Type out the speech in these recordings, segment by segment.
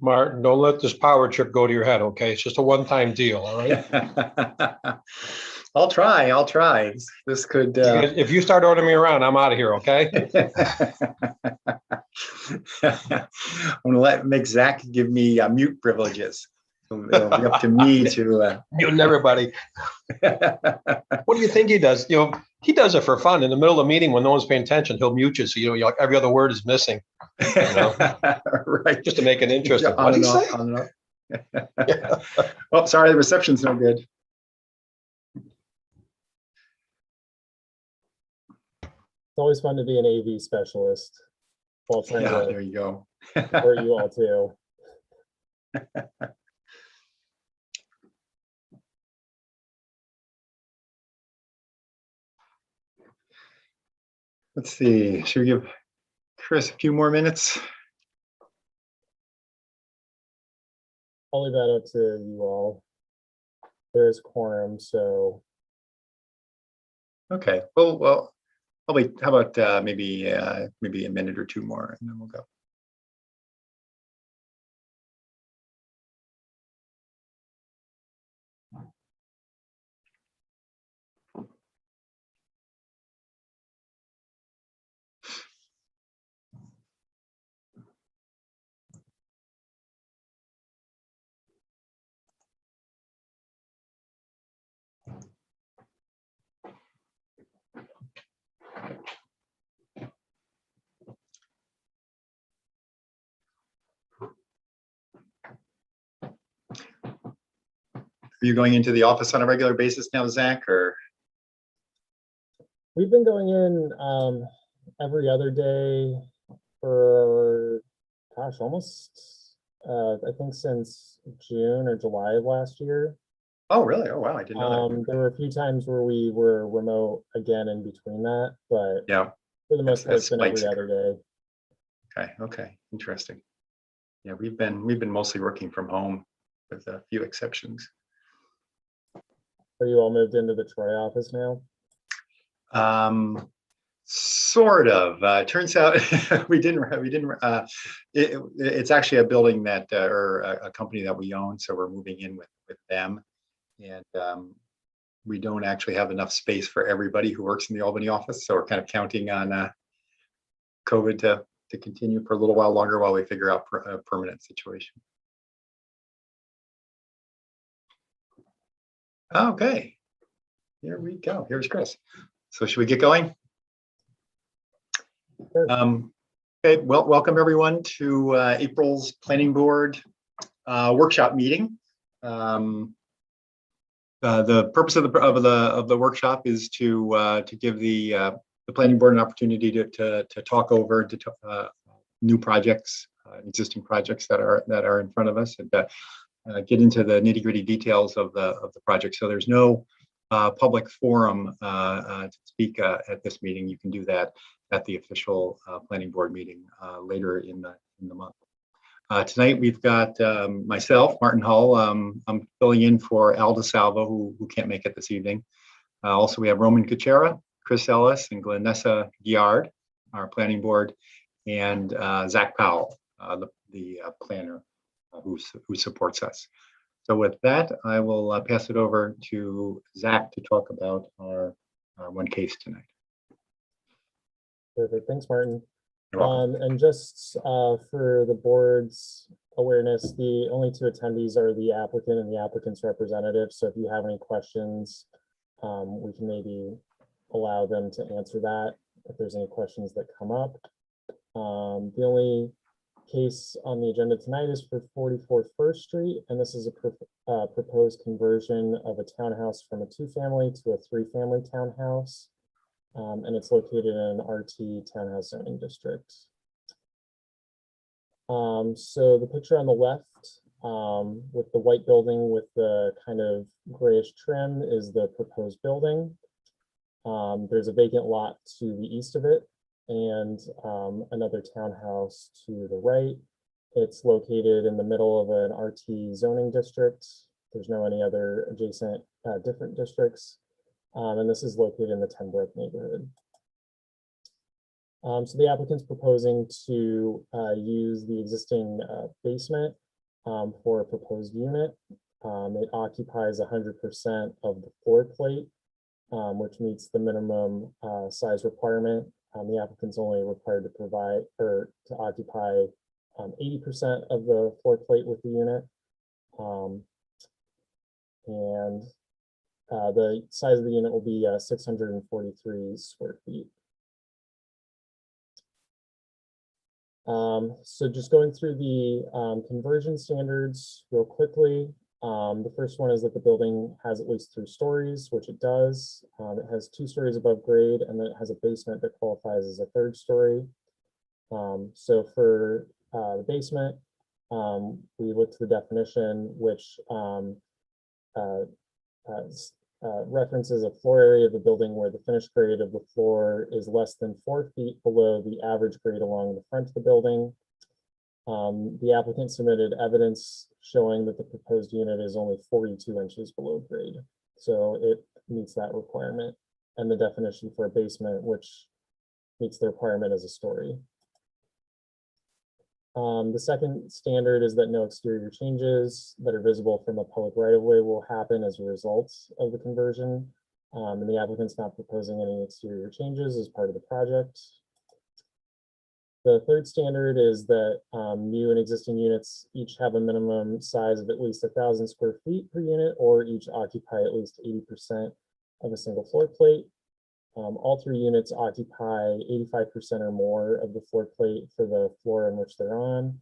Martin, don't let this power trip go to your head, okay? It's just a one-time deal, all right? I'll try. This could. If you start ordering me around, I'm out of here, okay? I'm gonna make Zach give me mute privileges. It'll be up to me to Muting everybody. What do you think he does? You know, he does it for fun. In the middle of the meeting when no one's paying attention, he'll mute you. So you know, like every other word is missing. You know? Right. Just to make it interesting. What did he say? Yeah. Oh, sorry, the reception's no good. It's always fun to be an AV specialist while trying to there you go. support you all too. Let's see, should we give Chris a few more minutes? I'll leave that up to you all. There's quorum, so. Okay, well, I'll wait. How about maybe a minute or two more, and then we'll go. Are you going into the office on a regular basis now, Zach, or? We've been going in every other day for, gosh, almost, I think since June or July of last year. Oh, really? Oh, wow, I didn't know that. There were a few times where we were remote again in between that, but Yeah, for the most part, it's been every other day. Okay, interesting. Yeah, we've been mostly working from home with a few exceptions. Are you all moved into the Troy office now? Sort of. Turns out we didn't. It's actually a building that or a company that we own, so we're moving in with them, and we don't actually have enough space for everybody who works in the Albany office. So we're kind of counting on COVID to continue for a little while longer while we figure out a permanent situation. Okay, here we go. Here's Chris. So should we get going? Sure. Okay, well, welcome everyone to April's Planning Board workshop meeting. The purpose of the workshop is to give the Planning Board an opportunity to talk over new projects, existing projects that are in front of us, and get into the nitty-gritty details of the project. So there's no public forum to speak at this meeting. You can do that at the official Planning Board meeting later in the month. Tonight we've got myself, Martin Hull. I'm filling in for Al DeSalvo, who can't make it this evening. Also, we have Roman Kuchera, Chris Ellis, and Glenessa Giard, our Planning Board, and Zach Powell, the planner who supports us. So with that, I will pass it over to Zach to talk about our one case tonight. Perfect. Thanks, Martin. You're welcome. And just for the board's awareness, the only two attendees are the applicant and the applicant's representative. So if you have any questions, we can maybe allow them to answer that if there's any questions that come up. The only case on the agenda tonight is for 44 First Street, and this is a proposed conversion of a townhouse from a 2-family to a 3-family townhouse. And it's located in an RT townhouse zoning district. So the picture on the left with the white building with the kind of grayish trim is the proposed building. There's a vacant lot to the east of it and another townhouse to the right. It's located in the middle of an RT zoning district. There's no any other adjacent different districts. And this is located in the 10 Brook neighborhood. So the applicant's proposing to use the existing basement for a proposed unit. It occupies 100% of the floor plate, which meets the minimum size requirement. The applicant's only required to provide or to occupy 80% of the floor plate with the unit. And the size of the unit will be 643 square feet. So just going through the conversion standards real quickly. The first one is that the building has at least 3 stories, which it does. It has 2 stories above grade, and then it has a basement that qualifies as a 3rd story. So for the basement, we look to the definition, which references a floor area of the building where the finished grade of the floor is less than 4 feet below the average grade along the front of the building. The applicant submitted evidence showing that the proposed unit is only 42 inches below grade. So it meets that requirement, and the definition for a basement, which meets the requirement as a story. The second standard is that no exterior changes that are visible from a public right-of-way will happen as a result of the conversion. And the applicant's not proposing any exterior changes as part of the project. The third standard is that new and existing units each have a minimum size of at least 1,000 square feet per unit, or each occupy at least 80% of a single floor plate. All 3 units occupy 85% or more of the floor plate for the floor in which they're on.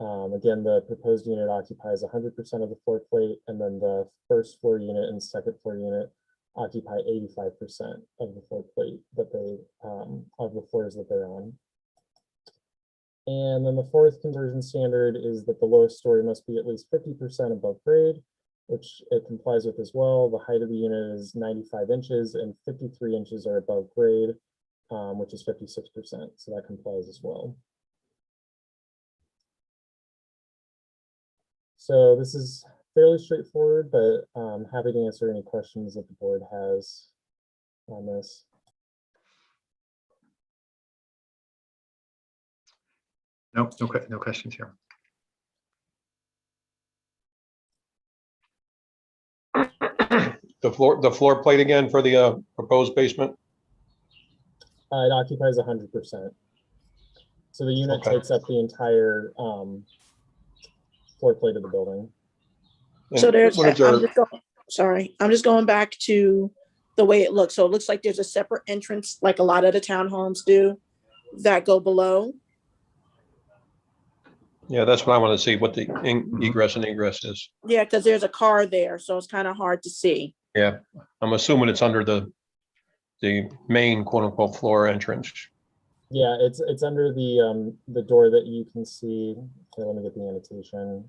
Again, the proposed unit occupies 100% of the floor plate, and then the first floor unit and second floor unit occupy 85% of the floor plate that they of the floors that they're on. And then the fourth conversion standard is that the lowest story must be at least 50% above grade, which it complies with as well. The height of the unit is 95 inches and 53 inches are above grade, which is 56%. So that complies as well. So this is fairly straightforward, but I'm happy to answer any questions that the board has on this. No questions here. The floor plate again for the proposed basement? It occupies 100%. So the unit takes up the entire floor plate of the building. So there's, I'm just going back to the way it looks. So it looks like there's a separate entrance, like a lot of the townhomes do, that go below. Yeah, that's what I want to see, what the egress and ingress is. Yeah, because there's a car there, so it's kind of hard to see. Yeah, I'm assuming it's under the main quote unquote floor entrance. Yeah, it's under the door that you can see. Okay, let me get the annotation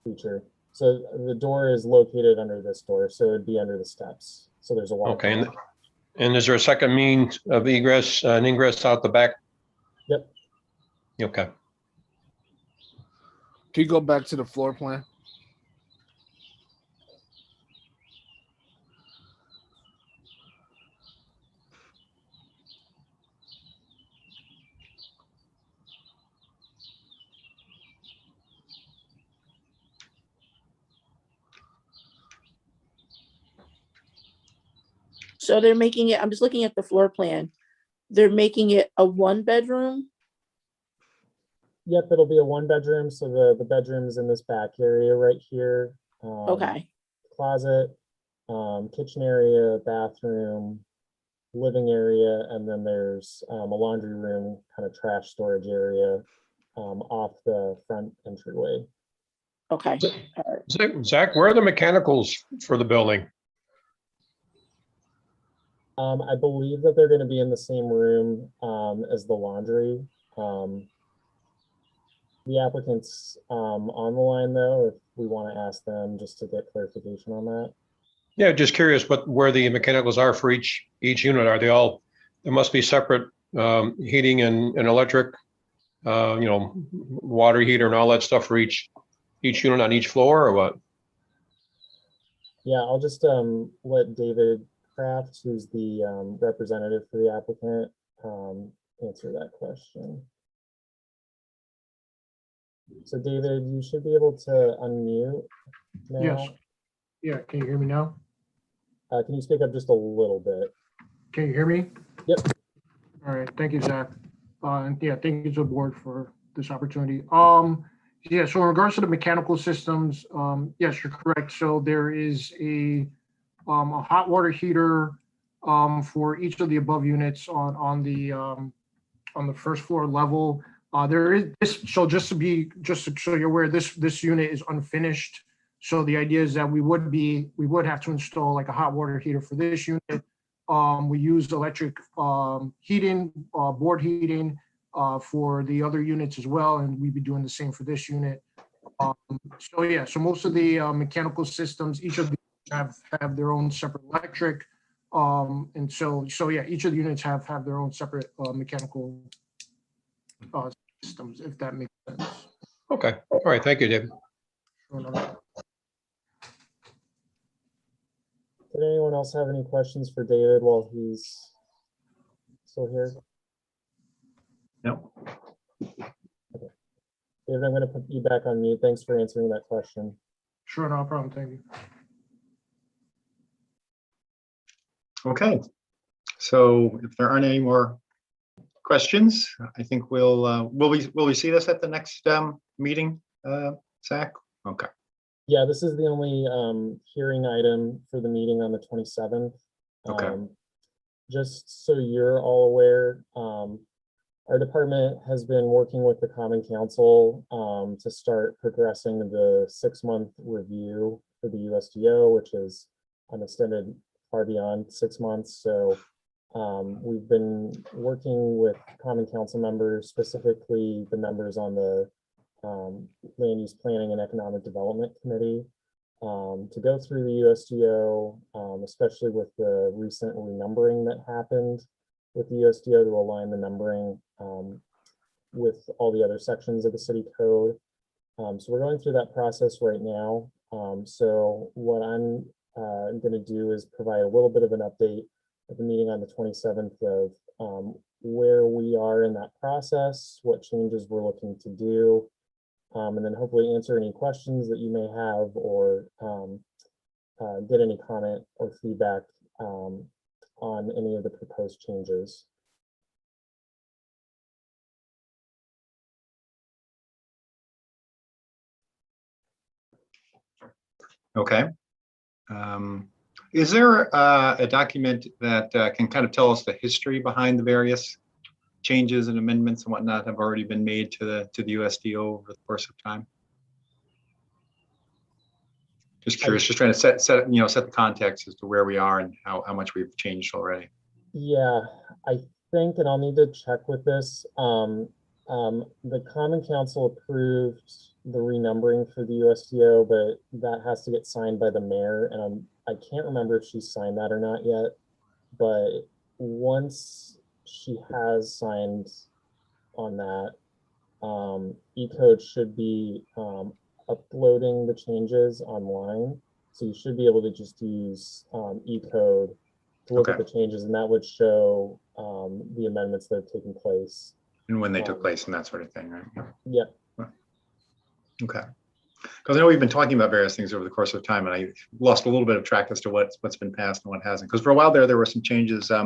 feature. So the door is located under this door, so it'd be under the steps. So there's a walk. Okay, and is there a second means of egress and ingress out the back? Yep. Okay. Can you go back to the floor plan? So they're making it, I'm just looking at the floor plan. They're making it a 1-bedroom. Yep, it'll be a 1-bedroom. So the bedroom is in this back area right here. Okay. Closet, kitchen area, bathroom, living area, and then there's a laundry room, kind of trash storage area off the front entryway. Okay. Zach, where are the mechanicals for the building? I believe that they're going to be in the same room as the laundry. The applicant's on the line though, if we want to ask them just to get clarification on that. Yeah, just curious where the mechanicals are for each unit. Are they all, there must be separate heating and electric, water heater and all that stuff for each unit on each floor, or what? Yeah, I'll just let David Kraft, who's the representative for the applicant, answer that question. So David, you should be able to unmute now. Yes. Yeah, can you hear me now? Can you speak up just a little bit? Can you hear me? Yep. All right, thank you, Zach. And yeah, thank you to the board for this opportunity. Yeah, so in regards to the mechanical systems, yes, you're correct. So there is a hot water heater for each of the above units on the first floor level. There is this, so just so you're aware, this unit is unfinished. So the idea is that we would have to install like a hot water heater for this unit. We use electric heating, board heating for the other units as well, and we'd be doing the same for this unit. So yeah, so most of the mechanical systems, each of them have their own separate electric, and so yeah, each of the units have their own separate mechanical systems, if that makes sense. Okay. All right. Thank you, David. Did anyone else have any questions for David while he's still here? No. Okay. David, I'm going to put you back on mute. Thanks for answering that question. Sure, no problem. Thank you. Okay. So if there aren't any more questions, I think will we see this at the next meeting, Zach? Okay. Yeah, this is the only hearing item for the meeting on the 27th. Okay. Just so you're all aware, our department has been working with the Common Council to start progressing the 6-month review for the USDO, which is extended far beyond 6 months. So we've been working with Common Council members, specifically the members on the Land Use Planning and Economic Development Committee, to go through the USDO, especially with the recent renumbering that happened with the USDO to align the numbering with all the other sections of the city code. So we're going through that process right now. So what I'm going to do is provide a little bit of an update at the meeting on the 27th of where we are in that process, what changes we're looking to do, and then hopefully answer any questions that you may have, or get any comment or feedback on any of the proposed changes. Okay. Is there a document that can kind of tell us the history behind the various changes and amendments and whatnot have already been made to the USDO over the course of time? Just curious, just trying to set the context as to where we are and how much we've changed already. Yeah, I think, and I'll need to check with this. The Common Council approved the renumbering for the USDO, but that has to get signed by the mayor, and I can't remember if she signed that or not yet. But once she has signed on that, eCode should be uploading the changes online. So you should be able to just use eCode to look at the changes, and that would show the amendments that have taken place. And when they took place and that sort of thing, right? Yeah. Okay. Because I know we've been talking about various things over the course of time, and I lost a little bit of track as to what's been passed and what hasn't. Because for a while there were some changes. I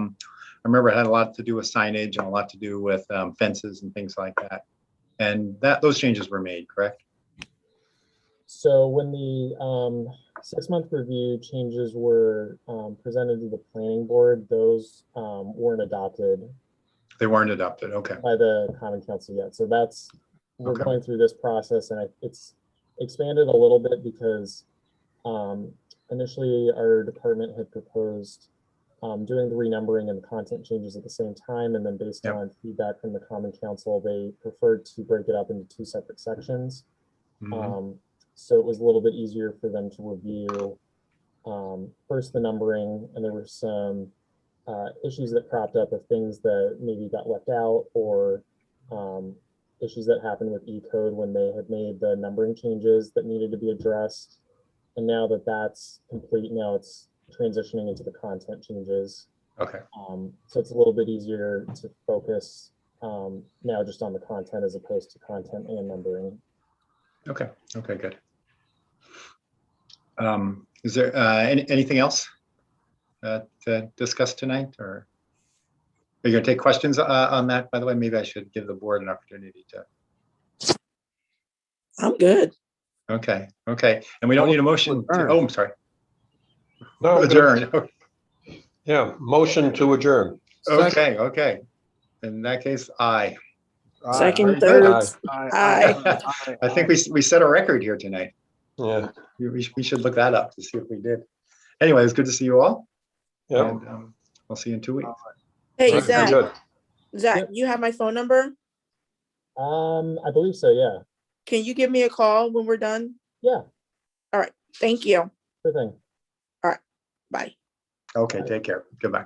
remember it had a lot to do with signage and a lot to do with fences and things like that. And those changes were made, correct? So when the 6-month review changes were presented to the planning board, those weren't adopted. They weren't adopted, okay. By the Common Council yet. So we're going through this process, and it's expanded a little bit because initially our department had proposed doing the renumbering and the content changes at the same time, and then based on feedback from the Common Council, they preferred to break it up into 2 separate sections. So it was a little bit easier for them to review first the numbering, and there were some issues that cropped up of things that maybe got left out, or issues that happened with eCode when they had made the numbering changes that needed to be addressed. And now that that's complete, now it's transitioning into the content changes. Okay. So it's a little bit easier to focus now just on the content as opposed to content and numbering. Okay. Okay, good. Is there anything else to discuss tonight, or are you going to take questions on that? By the way, maybe I should give the board an opportunity to. I'm good. Okay. Okay. And we don't need a motion. Oh, I'm sorry. No, I'm good. Adjourn. Yeah, motion to adjourn. Okay. Okay. In that case, aye. Second, very good. third. Aye. I think we set a record here tonight. Yeah, We should look that up to see if we did. Anyway, it's good to see you all. yeah. And we'll see you in 2 weeks. Hey, Very Zach, good. Zach, you have my phone number? I believe so, yeah. Can you give me a call when we're done? Yeah, Thank you. sure thing. Bye. Okay, take care. Goodbye.